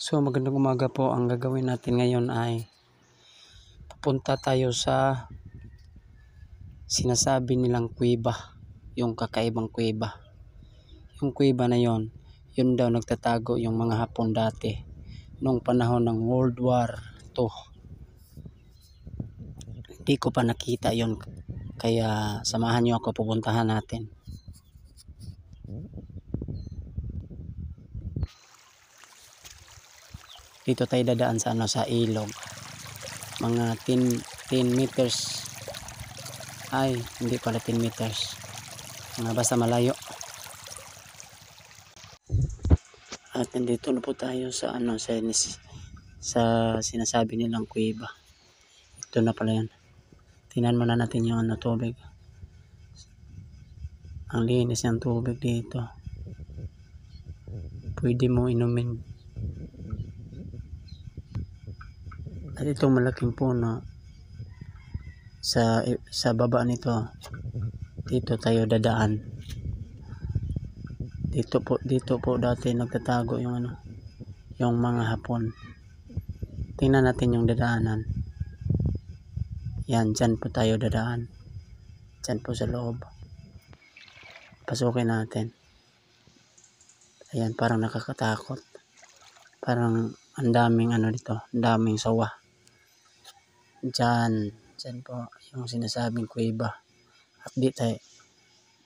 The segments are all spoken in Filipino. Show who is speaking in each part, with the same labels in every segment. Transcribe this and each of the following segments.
Speaker 1: So magandang umaga po. Ang gagawin natin ngayon ay pupunta tayo sa sinasabi nilang kuweba, yung kakaibang kuweba. Yung kuweba na yon, yun daw nagtatago yung mga Hapon dati nung panahon ng World War II. Hindi ko pa nakita yon, kaya samahan nyo ako, pupuntahan natin. Dito tayo dadaan sa sa ilog. Mga 10 meters. Ay, hindi pala 10 meters. Mga basta malayo. At nandito na po tayo sa sa sinasabi nilang kuweba. Ito na pala yan. Tingnan muna natin yung tubig. Ang linis ng tubig dito. Pwede mo inumin. At itong malaking puno sa baba nito, dito tayo dadaan. Dito po dati nagtatago yung yung mga Hapon. Tingnan natin yung dadaanan. Yan, dyan po tayo dadaan. Dyan po sa loob. Pasukin natin. Ayan, parang nakakatakot. Parang ang daming dito, ang daming sawa. Dyan po yung sinasabing kuweba. At di tayo,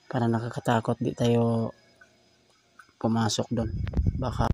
Speaker 1: parang nakakatakot, di tayo pumasok doon. Baka